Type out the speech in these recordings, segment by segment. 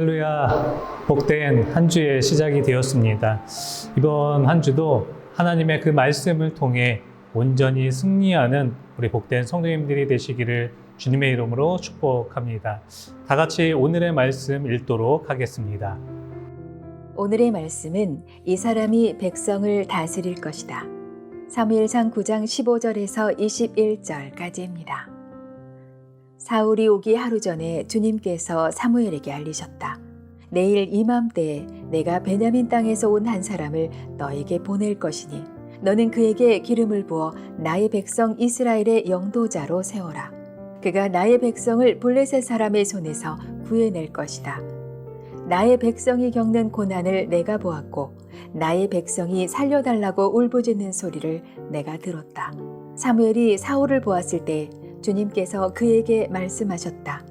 할렐루야, 복된 한 주의 시작이 되었습니다. 이번 한 주도 하나님의 그 말씀을 통해 온전히 승리하는 우리 복된 성도님들이 되시기를 주님의 이름으로 축복합니다. 다 같이 오늘의 말씀 읽도록 하겠습니다. 오늘의 말씀은 이 사람이 백성을 다스릴 것이다. 사무엘상 9장 15절에서 21절까지입니다. 사울이 오기 하루 전에 주님께서 사무엘에게 알리셨다. 내일 이맘때에 내가 베냐민 땅에서 온 한 사람을 너에게 보낼 것이니 너는 그에게 기름을 부어 나의 백성 이스라엘의 영도자로 세워라. 그가 나의 백성을 블레셋 사람의 손에서 구해낼 것이다. 나의 백성이 겪는 고난을 내가 보았고 나의 백성이 살려달라고 울부짖는 소리를 내가 들었다. 사무엘이 사울을 보았을 때 주님께서 그에게 말씀하셨다.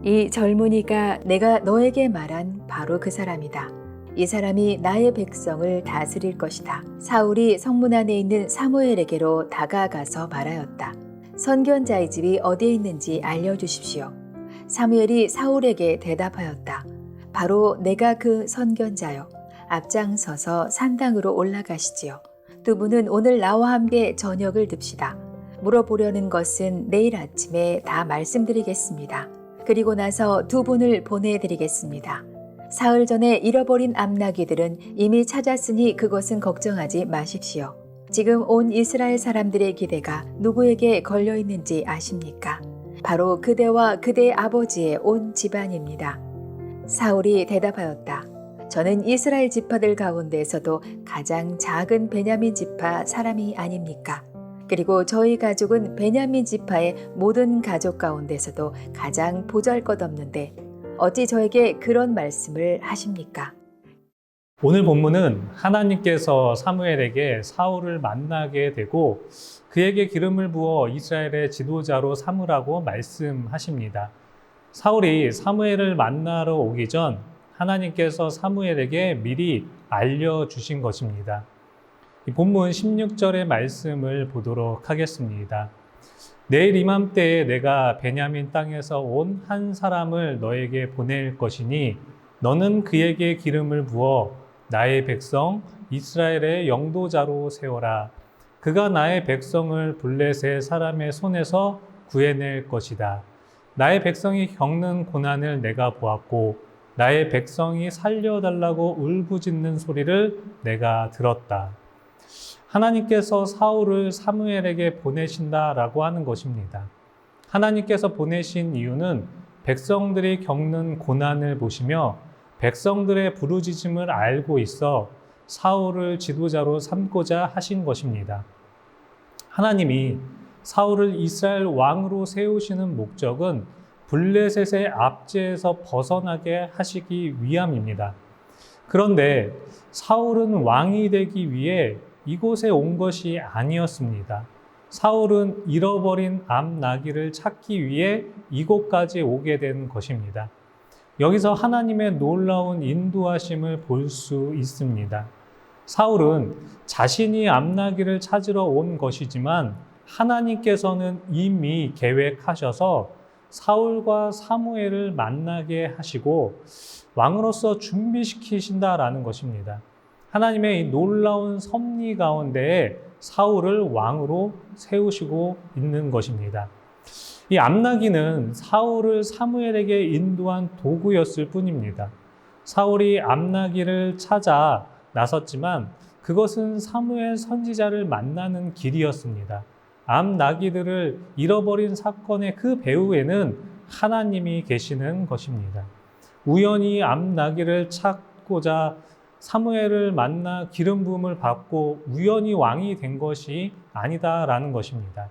이 젊은이가 내가 너에게 말한 바로 그 사람이다. 이 사람이 나의 백성을 다스릴 것이다. 사울이 성문 안에 있는 사무엘에게로 다가가서 말하였다. 선견자의 집이 어디에 있는지 알려주십시오. 사무엘이 사울에게 대답하였다. 바로 내가 그 선견자요. 앞장서서 산당으로 올라가시지요. 두 분은 오늘 나와 함께 저녁을 듭시다. 물어보려는 것은 내일 아침에 다 말씀드리겠습니다. 그리고 나서 두 분을 보내드리겠습니다. 사흘 전에 잃어버린 암나귀들은 이미 찾았으니 그것은 걱정하지 마십시오. 지금 온 이스라엘 사람들의 기대가 누구에게 걸려있는지 아십니까? 바로 그대와 그대의 아버지의 온 집안입니다. 사울이 대답하였다. 저는 이스라엘 지파들 가운데에서도 가장 작은 베냐민 지파 사람이 아닙니까? 그리고 저희 가족은 베냐민 지파의 모든 가족 가운데서도 가장 보잘것없는데 어찌 저에게 그런 말씀을 하십니까? 오늘 본문은 하나님께서 사무엘에게 사울을 만나게 되고 그에게 기름을 부어 이스라엘의 지도자로 삼으라고 말씀하십니다. 사울이 사무엘을 만나러 오기 전 하나님께서 사무엘에게 미리 알려주신 것입니다. 이 본문 16절의 말씀을 보도록 하겠습니다. 내일 이맘때에 내가 베냐민 땅에서 온 한 사람을 너에게 보낼 것이니 너는 그에게 기름을 부어 나의 백성 이스라엘의 영도자로 세워라. 그가 나의 백성을 블레셋 사람의 손에서 구해낼 것이다. 나의 백성이 겪는 고난을 내가 보았고 나의 백성이 살려달라고 울부짖는 소리를 내가 들었다. 하나님께서 사울을 사무엘에게 보내신다라고 하는 것입니다. 하나님께서 보내신 이유는 백성들이 겪는 고난을 보시며 백성들의 부르짖음을 알고 있어 사울을 지도자로 삼고자 하신 것입니다. 하나님이 사울을 이스라엘 왕으로 세우시는 목적은 블레셋의 압제에서 벗어나게 하시기 위함입니다. 그런데 사울은 왕이 되기 위해 이곳에 온 것이 아니었습니다. 사울은 잃어버린 암나귀를 찾기 위해 이곳까지 오게 된 것입니다. 여기서 하나님의 놀라운 인도하심을 볼 수 있습니다. 사울은 자신이 암나귀를 찾으러 온 것이지만 하나님께서는 이미 계획하셔서 사울과 사무엘을 만나게 하시고 왕으로서 준비시키신다라는 것입니다. 하나님의 이 놀라운 섭리 가운데에 사울을 왕으로 세우시고 있는 것입니다. 이 암나귀는 사울을 사무엘에게 인도한 도구였을 뿐입니다. 사울이 암나귀를 찾아 나섰지만 그것은 사무엘 선지자를 만나는 길이었습니다. 암나귀들을 잃어버린 사건의 그 배후에는 하나님이 계시는 것입니다. 우연히 암나귀를 찾고자 사무엘을 만나 기름 부음을 받고 우연히 왕이 된 것이 아니다라는 것입니다.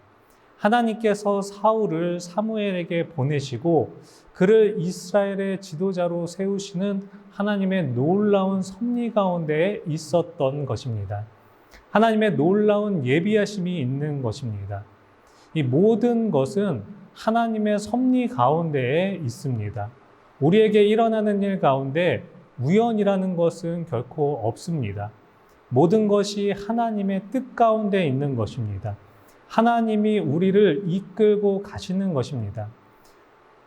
하나님께서 사울을 사무엘에게 보내시고 그를 이스라엘의 지도자로 세우시는 하나님의 놀라운 섭리 가운데에 있었던 것입니다. 하나님의 놀라운 예비하심이 있는 것입니다. 이 모든 것은 하나님의 섭리 가운데에 있습니다. 우리에게 일어나는 일 가운데 우연이라는 것은 결코 없습니다. 모든 것이 하나님의 뜻 가운데 있는 것입니다. 하나님이 우리를 이끌고 가시는 것입니다.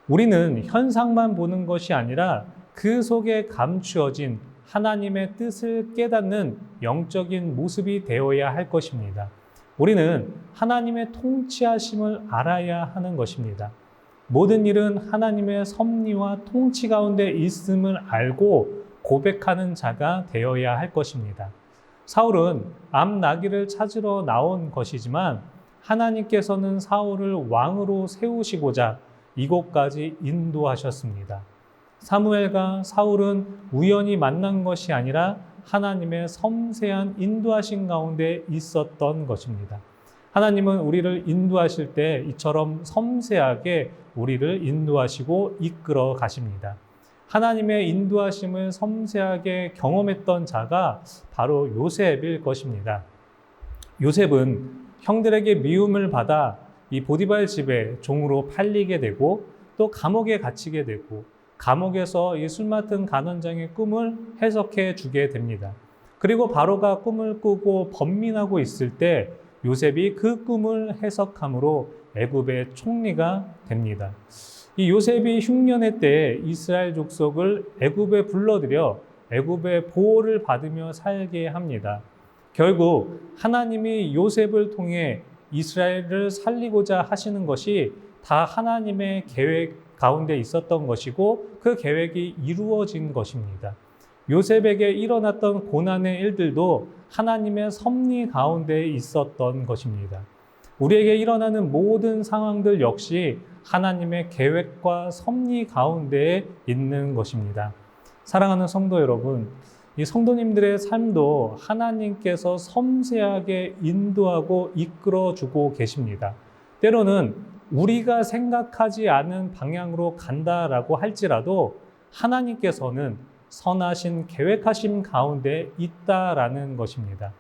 우리는 현상만 보는 것이 아니라 그 속에 감추어진 하나님의 뜻을 깨닫는 영적인 모습이 되어야 할 것입니다. 우리는 하나님의 통치하심을 알아야 하는 것입니다. 모든 일은 하나님의 섭리와 통치 가운데 있음을 알고 고백하는 자가 되어야 할 것입니다. 사울은 암 나귀를 찾으러 나온 것이지만 하나님께서는 사울을 왕으로 세우시고자 이곳까지 인도하셨습니다. 사무엘과 사울은 우연히 만난 것이 아니라 하나님의 섬세한 인도하신 가운데 있었던 것입니다. 하나님은 우리를 인도하실 때 이처럼 섬세하게 우리를 인도하시고 이끌어 가십니다. 하나님의 인도하심을 섬세하게 경험했던 자가 바로 요셉일 것입니다. 요셉은 형들에게 미움을 받아 이 보디발 집에 종으로 팔리게 되고 또 감옥에 갇히게 되고 감옥에서 이 술 맡은 간원장의 꿈을 해석해 주게 됩니다. 그리고 바로가 꿈을 꾸고 번민하고 있을 때 요셉이 그 꿈을 해석함으로 애굽의 총리가 됩니다. 이 요셉이 흉년의 때에 이스라엘 족속을 애굽에 불러들여 애굽의 보호를 받으며 살게 합니다. 결국 하나님이 요셉을 통해 이스라엘을 살리고자 하시는 것이 다 하나님의 계획 가운데 있었던 것이고 그 계획이 이루어진 것입니다. 요셉에게 일어났던 고난의 일들도 하나님의 섭리 가운데 있었던 것입니다. 우리에게 일어나는 모든 상황들 역시 하나님의 계획과 섭리 가운데 있는 것입니다. 사랑하는 성도 여러분, 이 성도님들의 삶도 하나님께서 섬세하게 인도하고 이끌어주고 계십니다. 때로는 우리가 생각하지 않은 방향으로 간다라고 할지라도 하나님께서는 선하신 계획하심 가운데 있다라는 것입니다.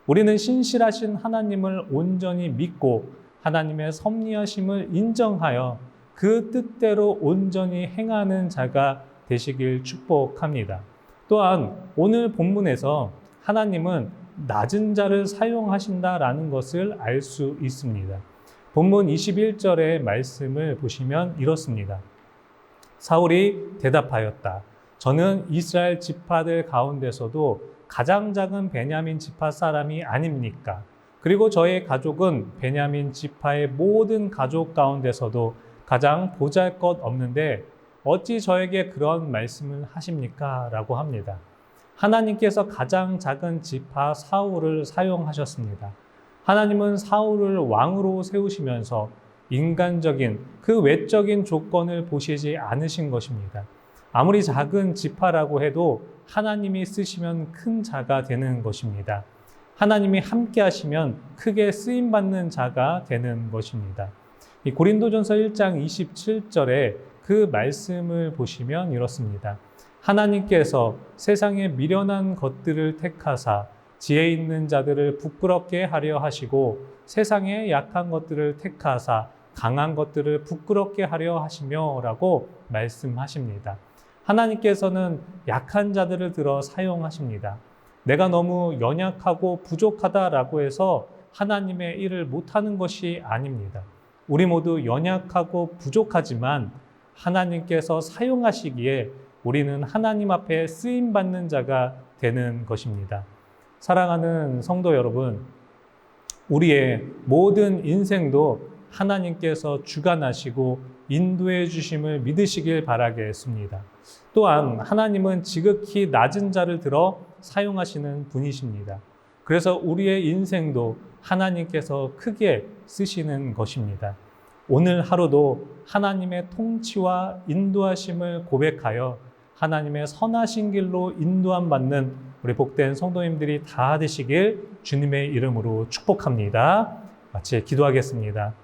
우리는 신실하신 하나님을 온전히 믿고 하나님의 섭리하심을 인정하여 그 뜻대로 온전히 행하는 자가 되시길 축복합니다. 또한 오늘 본문에서 하나님은 낮은 자를 사용하신다라는 것을 알 수 있습니다. 본문 21절의 말씀을 보시면 이렇습니다. 사울이 대답하였다. 저는 이스라엘 지파들 가운데서도 가장 작은 베냐민 지파 사람이 아닙니까? 그리고 저의 가족은 베냐민 지파의 모든 가족 가운데서도 가장 보잘것없는데 어찌 저에게 그런 말씀을 하십니까? 라고 합니다. 하나님께서 가장 작은 지파 사울을 사용하셨습니다. 하나님은 사울을 왕으로 세우시면서 인간적인 그 외적인 조건을 보시지 않으신 것입니다. 아무리 작은 지파라고 해도 하나님이 쓰시면 큰 자가 되는 것입니다. 하나님이 함께 하시면 크게 쓰임받는 자가 되는 것입니다. 이 고린도전서 1장 27절에 그 말씀을 보시면 이렇습니다. 하나님께서 세상의 미련한 것들을 택하사 지혜 있는 자들을 부끄럽게 하려 하시고 세상의 약한 것들을 택하사 강한 것들을 부끄럽게 하려 하시며 라고 말씀하십니다. 하나님께서는 약한 자들을 들어 사용하십니다. 내가 너무 연약하고 부족하다라고 해서 하나님의 일을 못하는 것이 아닙니다. 우리 모두 연약하고 부족하지만 하나님께서 사용하시기에 우리는 하나님 앞에 쓰임받는 자가 되는 것입니다. 사랑하는 성도 여러분, 우리의 모든 인생도 하나님께서 주관하시고 인도해 주심을 믿으시길 바라겠습니다. 또한 하나님은 지극히 낮은 자를 들어 사용하시는 분이십니다. 그래서 우리의 인생도 하나님께서 크게 쓰시는 것입니다. 오늘 하루도 하나님의 통치와 인도하심을 고백하여 하나님의 선하신 길로 인도함 받는 우리 복된 성도님들이 다 되시길 주님의 이름으로 축복합니다. 마치 기도하겠습니다.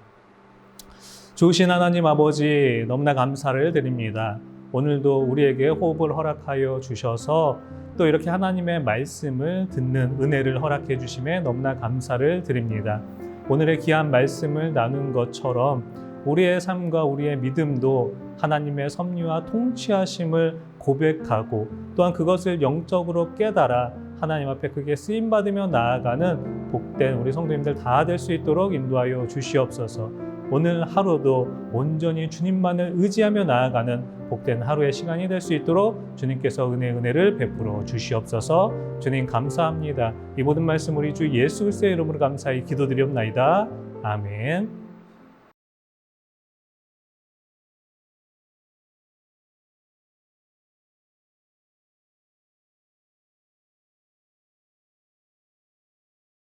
좋으신 하나님 아버지, 너무나 감사를 드립니다. 오늘도 우리에게 호흡을 허락하여 주셔서 또 이렇게 하나님의 말씀을 듣는 은혜를 허락해 주심에 너무나 감사를 드립니다. 오늘의 귀한 말씀을 나눈 것처럼 우리의 삶과 우리의 믿음도 하나님의 섭리와 통치하심을 고백하고 또한 그것을 영적으로 깨달아 하나님 앞에 크게 쓰임받으며 나아가는 복된 우리 성도님들 다 될 수 있도록 인도하여 주시옵소서. 오늘 하루도 온전히 주님만을 의지하며 나아가는 복된 하루의 시간이 될 수 있도록 주님께서 은혜를 베풀어 주시옵소서. 주님 감사합니다. 이 모든 말씀 우리 주 예수 그리스도의 이름으로 감사히 기도드리옵나이다. 아멘.